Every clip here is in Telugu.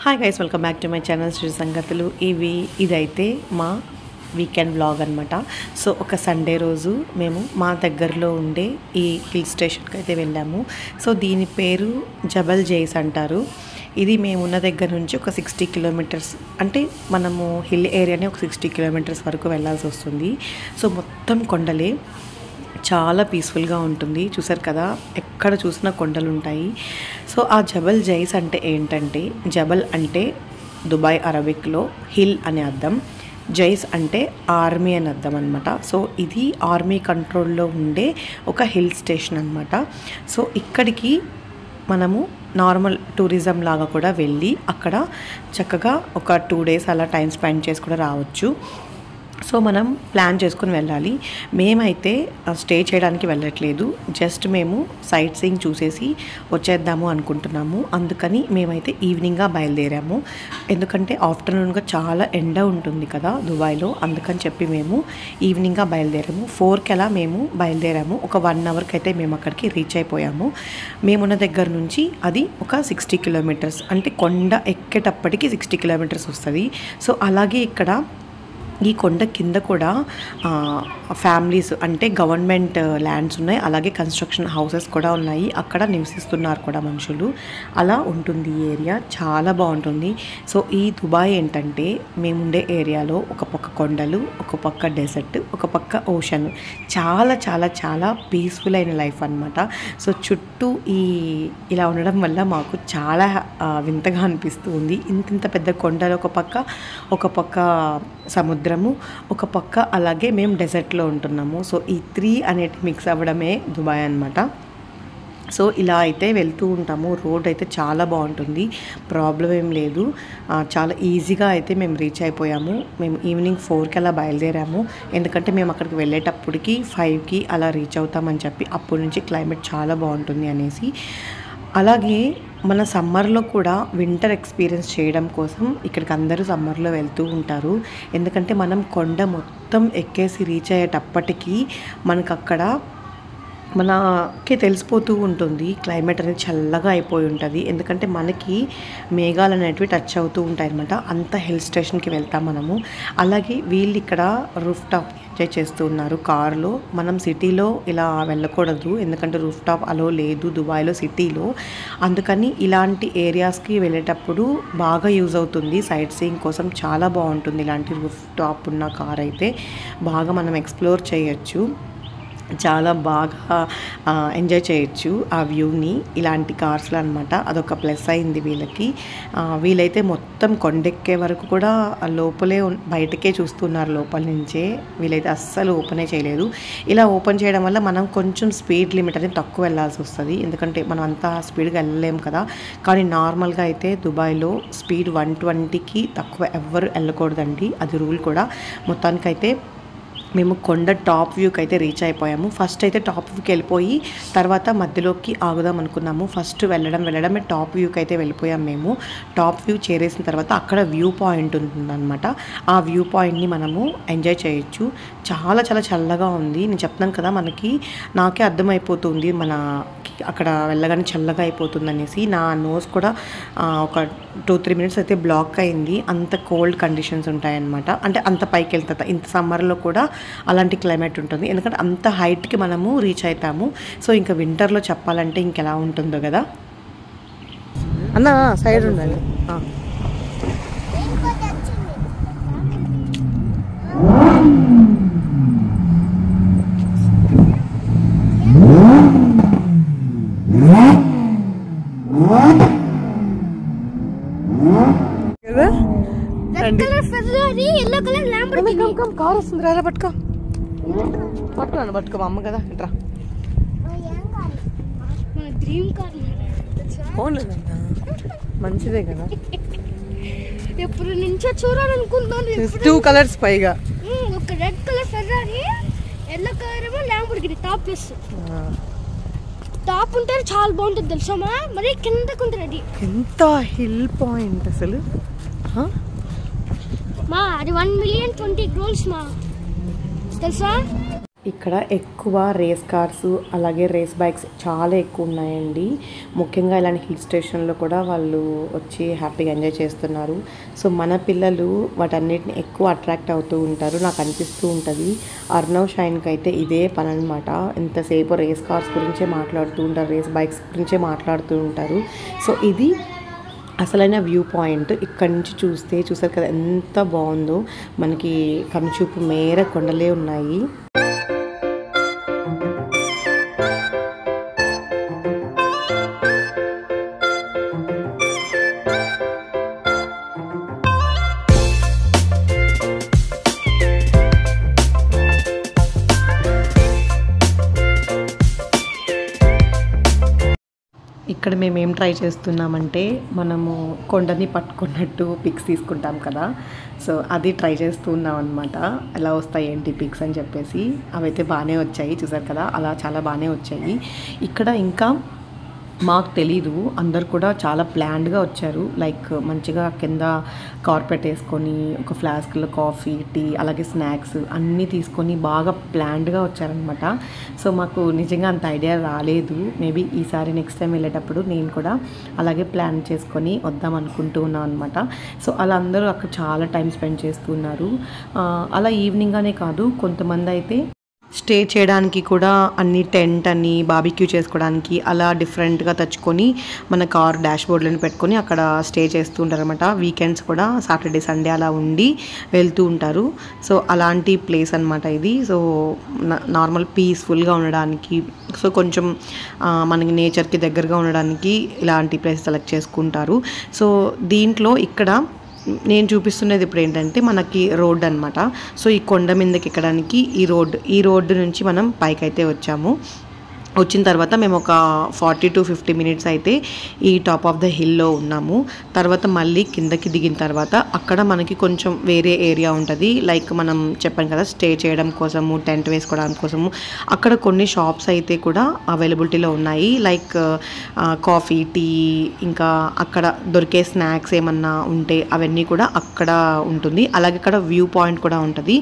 Hi guys, welcome back to my channel Sri Sangathulu. ఇదైతే మా వీకెండ్ వ్లాగ్ అనమాట. సో ఒక సండే రోజు మేము మా దగ్గరలో ఉండే ఈ హిల్ స్టేషన్కి అయితే వెళ్ళాము. సో దీని పేరు జబల్ జైస్ అంటారు. ఇది మేమున్న దగ్గర నుంచి ఒక 60 కిలోమీటర్స్, అంటే మనము హిల్ ఏరియానే ఒక 60 కిలోమీటర్స్ వరకు వెళ్ళాల్సి వస్తుంది. సో మొత్తం కొండలే, చాలా పీస్ఫుల్గా ఉంటుంది. చూసారు కదా, ఎక్కడ చూసినా కొండలు ఉంటాయి. సో ఆ జబల్ జైస్ అంటే ఏంటంటే, జబల్ అంటే దుబాయ్ అరబిక్లో హిల్ అనే అర్థం, జైస్ అంటే ఆర్మీ అని అర్థం అనమాట. సో ఇది ఆర్మీ కంట్రోల్లో ఉండే ఒక హిల్ స్టేషన్ అనమాట. సో ఇక్కడికి మనము నార్మల్ టూరిజం లాగా కూడా వెళ్ళి అక్కడ చక్కగా ఒక 2 days అలా టైం స్పెండ్ చేసి కూడా రావచ్చు. సో మనం ప్లాన్ చేసుకుని వెళ్ళాలి. మేమైతే స్టే చేయడానికి వెళ్ళట్లేదు, జస్ట్ మేము సైట్ సీయింగ్ చూసేసి వచ్చేద్దాము అనుకుంటున్నాము. అందుకని మేమైతే ఈవినింగ్గా బయలుదేరాము. ఎందుకంటే ఆఫ్టర్నూన్గా చాలా ఎండ ఉంటుంది కదా దుబాయ్లో, అందుకని చెప్పి మేము ఈవినింగ్గా బయలుదేరాము. 4కి అలా మేము బయలుదేరాము. ఒక 1 hourకి అయితే మేము అక్కడికి రీచ్ అయిపోయాము. మేమున్న దగ్గర నుంచి అది ఒక 60 kilometers, అంటే కొండ ఎక్కేటప్పటికి 60 kilometers వస్తుంది. సో అలాగే ఇక్కడ ఈ కొండ కింద కూడా ఫ్యామిలీస్, అంటే గవర్నమెంట్ ల్యాండ్స్ ఉన్నాయి, అలాగే కన్స్ట్రక్షన్ హౌసెస్ కూడా ఉన్నాయి. అక్కడ నివసిస్తున్నారు కూడా మనుషులు. అలా ఉంటుంది ఈ ఏరియా, చాలా బాగుంటుంది. సో ఈ దుబాయ్ ఏంటంటే, మేముండే ఏరియాలో ఒక పక్క కొండలు, ఒక పక్క డెజర్ట్, ఒక పక్క ఓషన్, చాలా చాలా చాలా పీస్ఫుల్ అయిన లైఫ్ అనమాట. సో చుట్టూ ఇలా ఉండడం వల్ల మాకు చాలా వింతగా అనిపిస్తూ ఉంది. ఇంత పెద్ద కొండలు ఒక పక్క సముద్రము, ఒక పక్క అలాగే మేము డెజర్ట్లో ఉంటున్నాము. సో ఈ 3 అనేటి మిక్స్ అవ్వడమే దుబాయ్ అనమాట. సో ఇలా అయితే వెళ్తూ ఉంటాము. రోడ్ అయితే చాలా బాగుంటుంది, ప్రాబ్లం ఏం లేదు. చాలా ఈజీగా అయితే మేము రీచ్ అయిపోయాము. మేము ఈవినింగ్ 4కి అలా బయలుదేరాము. ఎందుకంటే మేము అక్కడికి వెళ్ళేటప్పటికి 5కి అలా రీచ్ అవుతామని చెప్పి, అప్పటి నుంచి క్లైమేట్ చాలా బాగుంటుంది అనేసి. అలాగే మన సమ్మర్లో కూడా వింటర్ ఎక్స్పీరియన్స్ చేయడం కోసం ఇక్కడికి అందరూ సమ్మర్లో వెళ్తూ ఉంటారు. ఎందుకంటే మనం కొండ మొత్తం ఎక్కేసి రీచ్ అయ్యేటప్పటికీ మనకు అక్కడ మనకి తెలిసిపోతూ ఉంటుంది, క్లైమేట్ అనేది చల్లగా అయిపోయి ఉంటుంది. ఎందుకంటే మనకి మేఘాలు అనేటివి టచ్ అవుతూ ఉంటాయి అన్నమాట. అంత హిల్ స్టేషన్కి వెళ్తాం మనము. అలాగే వీళ్ళు ఇక్కడ రూఫ్ టాప్ ఎంజాయ్ చేస్తూ ఉన్నారు కార్లో. మనం సిటీలో ఇలా వెళ్ళకూడదు, ఎందుకంటే రూఫ్ టాప్ అలో లేదు దుబాయ్లో సిటీలో. అందుకని ఇలాంటి ఏరియాస్కి వెళ్ళేటప్పుడు బాగా యూజ్ అవుతుంది సైట్ సీయింగ్ కోసం. చాలా బాగుంటుంది ఇలాంటి రూఫ్ టాప్ ఉన్న కార్ అయితే, బాగా మనం ఎక్స్ప్లోర్ చేయొచ్చు, చాలా బాగా ఎంజాయ్ చేయొచ్చు ఆ వ్యూని ఇలాంటి కార్స్లో అనమాట. అదొక ప్లస్ అయింది వీళ్ళకి. వీళ్ళైతే మొత్తం కొండెక్కే వరకు కూడా లోపలే బయటకే చూస్తున్నారు, లోపల నుంచే. వీళ్ళైతే అస్సలు ఓపెనే చేయలేదు. ఇలా ఓపెన్ చేయడం వల్ల మనం కొంచెం స్పీడ్ లిమిట్ అనేది తక్కువ వెళ్ళాల్సి వస్తుంది, ఎందుకంటే మనం అంత స్పీడ్గా వెళ్ళలేము కదా. కానీ నార్మల్గా అయితే దుబాయ్లో స్పీడ్ 120కి తక్కువ ఎవ్వరు వెళ్ళకూడదండి, అది రూల్ కూడా. మొత్తానికైతే మేము కొండ టాప్ వ్యూకి అయితే రీచ్ అయిపోయాము. ఫస్ట్ అయితే టాప్ వ్యూకి వెళ్ళిపోయి తర్వాత మధ్యలోకి ఆగుదాం అనుకున్నాము. ఫస్ట్ వెళ్ళడమే టాప్ వ్యూకి అయితే వెళ్ళిపోయాం మేము. టాప్ వ్యూ చేరేసిన తర్వాత అక్కడ వ్యూ పాయింట్ ఉంటుందన్నమాట. ఆ వ్యూ పాయింట్ని మనము ఎంజాయ్ చేయొచ్చు. చాలా చాలా చల్లగా ఉంది. నేను చెప్తాను కదా, నాకే అర్థమైపోతుంది అక్కడ వెళ్ళగానే చల్లగా అయిపోతుంది అనేసి. నా నోస్ కూడా ఒక 2-3 minutes అయితే బ్లాక్ అయింది, అంత కోల్డ్ కండిషన్స్ ఉంటాయన్నమాట. అంటే అంత పైకి వెళ్తా, ఇంత సమ్మర్లో కూడా అలాంటి క్లైమేట్ ఉంటుంది, ఎందుకంటే అంత హైట్కి మనము రీచ్ అవుతాము. సో ఇంకా వింటర్లో చెప్పాలంటే ఇంకెలా ఉంటుందో కదా. అన్న సైడ్ ఉండాలి. కార్ వస్తుంది, రా పట్టుకో మా అమ్మ కదా. ఇట్రా మంచిదే కదా, ఎప్పుడు నుంచో చూడాలనుకుంటాను. 2 colors పైగా, ఒక red colour Ferrari, yellow colour ఏమో ల్యాంబోర్గిని టాప్ ప్లస్. టాప్ ఉంటే చాలా బాగుంటుంది తెలుసా, మరి కిందకు ఉంటుంది. ఎంత హిల్ పాయింట్ అసలు. అది 1,020,000 మా తెలుసా. ఇక్కడ ఎక్కువ రేస్ కార్స్ అలాగే రేస్ బైక్స్ చాలా ఎక్కువ ఉన్నాయండి. ముఖ్యంగా ఇలాంటి హిల్ స్టేషన్లో కూడా వాళ్ళు వచ్చి హ్యాపీగా ఎంజాయ్ చేస్తున్నారు. సో మన పిల్లలు వాటన్నిటిని ఎక్కువ అట్రాక్ట్ అవుతూ ఉంటారు, నాకు అనిపిస్తూ ఉంటుంది. అర్నవ్ షైన్కి అయితే ఇదే పని అనమాట. ఎంతసేపు రేస్ కార్స్ గురించే మాట్లాడుతూ ఉంటారు, రేస్ బైక్స్ గురించే మాట్లాడుతూ ఉంటారు. సో ఇది అసలైన వ్యూ పాయింట్. ఇక్కడ నుంచి చూసారు కదా ఎంత బాగుందో. మనకి కనుచూపు మేర కొండలే ఉన్నాయి. ఇక్కడ మేము ఏం ట్రై చేస్తున్నామంటే, మనము కొండని పట్టుకున్నట్టు పిక్స్ తీసుకుంటాం కదా, సో అది ట్రై చేస్తూ ఉన్నాం అనమాట. ఎలా వస్తాయి ఏంటి పిక్స్ అని చెప్పేసి. అవైతే బాగానే వచ్చాయి, చూసారు కదా, అలా చాలా బాగానే వచ్చాయి. ఇక్కడ ఇంకా మాకు తెలీదు, అందరు కూడా చాలా ప్లాన్డ్గా వచ్చారు. లైక్ మంచిగా కింద కార్పెట్ వేసుకొని ఒక ఫ్లాస్క్లో కాఫీ, టీ, అలాగే స్నాక్స్ అన్నీ తీసుకొని బాగా ప్లాన్డ్గా వచ్చారనమాట. సో మాకు నిజంగా అంత ఐడియా రాలేదు. మేబీ ఈసారి నెక్స్ట్ టైం వెళ్ళేటప్పుడు నేను కూడా అలాగే ప్లాన్ చేసుకొని వద్దాం అనుకుంటూ ఉన్నాను అనమాట. సో అలా అందరూ అక్కడ చాలా టైం స్పెండ్ చేస్తున్నారు. అలా ఈవినింగ్ అనే కాదు, కొంతమంది అయితే స్టే చేయడానికి కూడా అన్ని టెంట్ అని, బార్బిక్యూ చేసుకోవడానికి అలా డిఫరెంట్గా తెచ్చుకొని మన కార్ డాష్ బోర్డ్లను పెట్టుకొని అక్కడ స్టే చేస్తూ ఉంటారు అనమాట. వీకెండ్స్ కూడా సాటర్డే సండే అలా ఉండి వెళ్తూ ఉంటారు. సో అలాంటి ప్లేస్ అనమాట ఇది. సో నార్మల్ పీస్ఫుల్గా ఉండడానికి, సో కొంచెం మనకి నేచర్కి దగ్గరగా ఉండడానికి ఇలాంటి ప్లేస్ సెలెక్ట్ చేసుకుంటారు. సో దీంట్లో ఇక్కడ నేను చూపిస్తున్నది ఇప్పుడు ఏంటంటే మనకి రోడ్ అనమాట. సో ఈ కొండ మీదకి ఎక్కడానికి ఈ రోడ్డు నుంచి మనం పైకైతే వచ్చాము. వచ్చిన తర్వాత మేము ఒక 40 to 50 minutes అయితే ఈ టాప్ ఆఫ్ ద హిల్లో ఉన్నాము. తర్వాత మళ్ళీ కిందకి దిగిన తర్వాత అక్కడ మనకి కొంచెం వేరే ఏరియా ఉంటుంది. లైక్ మనం చెప్పాను కదా, స్టే చేయడం కోసము, టెంట్ వేసుకోవడం కోసము అక్కడ కొన్ని షాప్స్ అయితే కూడా అవైలబిలిటీలో ఉన్నాయి. లైక్ కాఫీ, టీ, ఇంకా అక్కడ దొరికే స్నాక్స్ ఏమన్నా ఉంటే అవన్నీ కూడా అక్కడ ఉంటుంది. అలాగే అక్కడ వ్యూ పాయింట్ కూడా ఉంటుంది.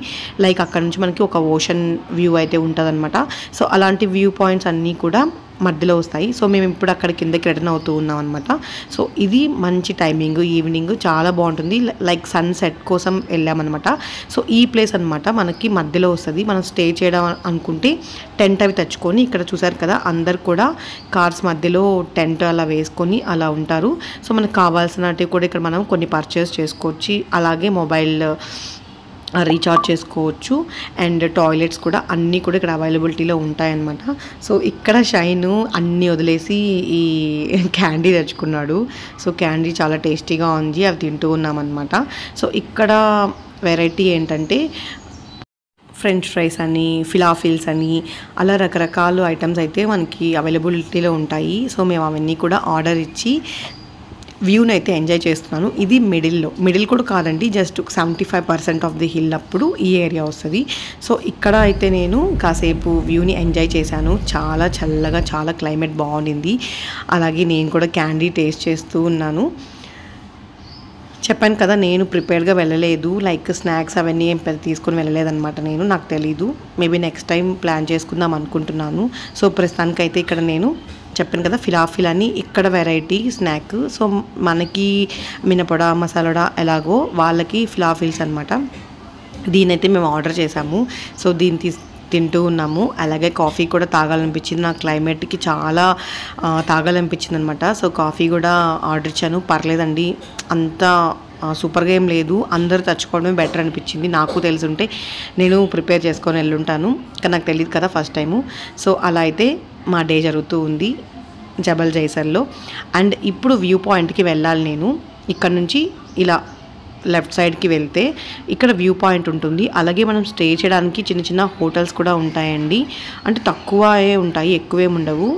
లైక్ అక్కడ నుంచి మనకి ఒక ఓషన్ వ్యూ అయితే ఉంటుంది అనమాట. సో అలాంటి వ్యూ పాయింట్స్ అన్నీ కూడా మధ్యలో వస్తాయి. సో మేము ఇప్పుడు అక్కడ కిందకి రిటర్న్ అవుతూ ఉన్నాం అనమాట. సో ఇది మంచి టైమింగ్, ఈవినింగ్ చాలా బాగుంటుంది. లైక్ సన్సెట్ కోసం వెళ్ళామన్నమాట. సో ఈ ప్లేస్ అనమాట మనకి మధ్యలో వస్తుంది. మనం స్టే చేయడం అనుకుంటే టెంట్ అవి తెచ్చుకొని, ఇక్కడ చూసారు కదా అందరు కూడా కార్స్ మధ్యలో టెంట్ అలా వేసుకొని అలా ఉంటారు. సో మనకు కావాల్సినవి కూడా ఇక్కడ మనం కొన్ని పర్చేస్ చేసుకోవచ్చు. అలాగే మొబైల్ రీఛార్జ్ చేసుకోవచ్చు. అండ్ టాయిలెట్స్ కూడా అన్నీ కూడా ఇక్కడ అవైలబిలిటీలో ఉంటాయన్నమాట. సో ఇక్కడ షైన్ అన్నీ వదిలేసి ఈ క్యాండీ తెచ్చుకున్నాడు. సో క్యాండీ చాలా టేస్టీగా ఉంది, అవి తింటూ ఉన్నామన్నమాట. సో ఇక్కడ వెరైటీ ఏంటంటే ఫ్రెంచ్ ఫ్రైస్ అని, ఫిలాఫిల్స్ అని, అలా రకరకాల ఐటమ్స్ అయితే మనకి అవైలబిలిటీలో ఉంటాయి. సో మేము అవన్నీ కూడా ఆర్డర్ ఇచ్చి వ్యూని అయితే ఎంజాయ్ చేస్తున్నాను. ఇది మిడిల్ కూడా కాదండి, జస్ట్ 75% ఆఫ్ ది హిల్ అప్పుడు ఈ ఏరియా వస్తుంది. సో ఇక్కడ అయితే నేను కాసేపు వ్యూని ఎంజాయ్ చేశాను. చాలా చల్లగా, చాలా క్లైమేట్ బాగుండింది. అలాగే నేను కూడా క్యాండీ టేస్ట్ చేస్తూ ఉన్నాను. చెప్పాను కదా, నేను ప్రిపేర్డ్గా వెళ్ళలేదు. లైక్ స్నాక్స్ అవన్నీ ఏం పెద్ద తీసుకొని వెళ్ళలేదన్నమాట. నాకు తెలీదు, మేబీ నెక్స్ట్ టైం ప్లాన్ చేసుకుందాం అనుకుంటున్నాను. సో ప్రస్తుతానికైతే ఇక్కడ నేను చెప్పాను కదా, ఫిలాఫిల్ అని ఇక్కడ వెరైటీ స్నాక్. సో మనకి మినపడ, మసాలాడ ఎలాగో వాళ్ళకి ఫిలాఫిల్స్ అనమాట. దీనైతే మేము ఆర్డర్ చేసాము. సో దీన్ని తింటూ ఉన్నాము. అలాగే కాఫీ కూడా తాగాలనిపించింది, నాకు క్లైమేట్కి చాలా తాగాలనిపించింది అనమాట. సో కాఫీ కూడా ఆర్డర్ ఇచ్చాను. పర్లేదండి, అంత సూపర్గా ఏం లేదు. అందరూ తెచ్చుకోవడమే బెటర్ అనిపించింది. నాకు తెలుసుంటే నేను ప్రిపేర్ చేసుకొని వెళ్ళుంటాను, కానీ నాకు తెలియదు కదా ఫస్ట్ టైము. సో అలా అయితే మా డే జరుగుతూ ఉంది జబల్ జైసర్లో. అండ్ ఇప్పుడు వ్యూ పాయింట్కి వెళ్ళాలి నేను. ఇక్కడ నుంచి ఇలా లెఫ్ట్ సైడ్కి వెళ్తే ఇక్కడ వ్యూ పాయింట్ ఉంటుంది. అలాగే మనం స్టే చేయడానికి చిన్న చిన్న హోటల్స్ కూడా ఉంటాయండి. అంటే తక్కువే ఉంటాయి, ఎక్కువేమి ఉండవు.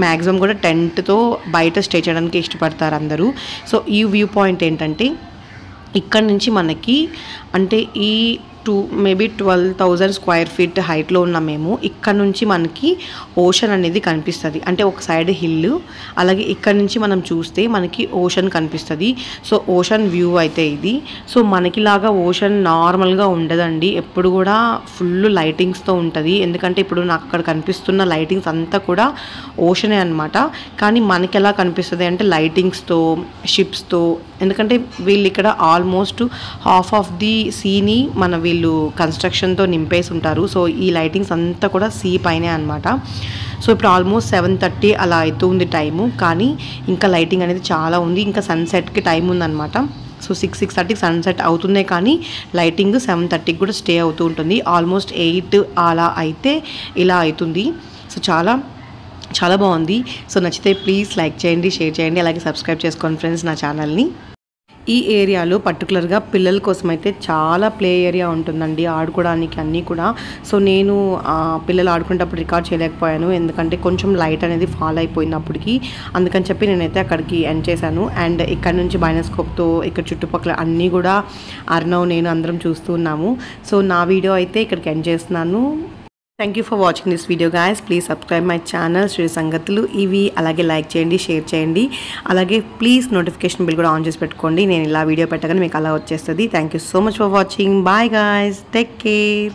మ్యాక్సిమం కూడా టెంట్తో బయట స్టే చేయడానికి ఇష్టపడతారు అందరూ. సో ఈ వ్యూ పాయింట్ ఏంటంటే ఇక్కడ నుంచి మనకి అంటే ఈ మేబీ 12,000 స్క్వేర్ ఫీట్ హైట్లో ఉన్న మేము ఇక్కడ నుంచి మనకి ఓషన్ అనేది కనిపిస్తుంది. అంటే ఒక సైడ్ హిల్, అలాగే ఇక్కడ నుంచి మనం చూస్తే మనకి ఓషన్ కనిపిస్తుంది. సో ఓషన్ వ్యూ అయితే ఇది. సో మనకిలాగా ఓషన్ నార్మల్గా ఉండదండి, ఎప్పుడు కూడా ఫుల్ లైటింగ్స్తో ఉంటుంది. ఎందుకంటే ఇప్పుడు నాకు అక్కడ కనిపిస్తున్న లైటింగ్స్ అంతా కూడా ఓషనే అనమాట. కానీ మనకి ఎలా కనిపిస్తుంది అంటే లైటింగ్స్తో, షిప్స్తో. ఎందుకంటే వీళ్ళు ఇక్కడ ఆల్మోస్ట్ హాఫ్ ఆఫ్ ది సీని వీళ్ళు కన్స్ట్రక్షన్తో నింపేసి ఉంటారు. సో ఈ లైటింగ్స్ అంతా కూడా సీ పైనే అనమాట. సో ఇప్పుడు ఆల్మోస్ట్ 7:30 అలా అవుతుంది టైము, కానీ ఇంకా లైటింగ్ అనేది చాలా ఉంది. ఇంకా సన్సెట్కి టైం ఉందన్నమాట. సో 6:30కి సన్సెట్ అవుతుందే, కానీ లైటింగ్ 7:30కి కూడా స్టే అవుతూ ఉంటుంది. ఆల్మోస్ట్ 8 అలా అయితే ఇలా అవుతుంది. సో చాలా బాగుంది. సో నచ్చితే ప్లీజ్ లైక్ చేయండి, షేర్ చేయండి, అలాగే సబ్స్క్రైబ్ చేసుకోండి ఫ్రెండ్స్ నా ఛానల్ని. ఈ ఏరియాలో పర్టికులర్గా పిల్లల కోసం అయితే చాలా ప్లే ఏరియా ఉంటుందండి, ఆడుకోవడానికి అన్నీ కూడా. సో నేను పిల్లలు ఆడుకునేటప్పుడు రికార్డ్ చేయలేకపోయాను, ఎందుకంటే కొంచెం లైట్ అనేది ఫాల్ అయిపోయినప్పటికీ. అందుకని చెప్పి నేనైతే అక్కడికి ఎండ్ చేశాను. అండ్ ఇక్కడ నుంచి బైనోస్కోప్తో ఇక్కడ చుట్టుపక్కల అన్నీ కూడా అర్ణవ్, నేను అందరం చూస్తూ ఉన్నాము. సో నా వీడియో అయితే ఇక్కడికి ఎండ్ చేస్తున్నాను. Thank you for watching this video guys. Please subscribe my channel Sri Sangathulu ఇవి. అలాగే లైక్ చేయండి, షేర్ చేయండి, అలాగే ప్లీజ్ నోటిఫికేషన్ బిల్ కూడా ఆన్ చేసి పెట్టుకోండి. నేను ఇలా వీడియో పెట్టగానే మీకు అలా వచ్చేస్తుంది. Thank you so much for watching. Bye guys, take care.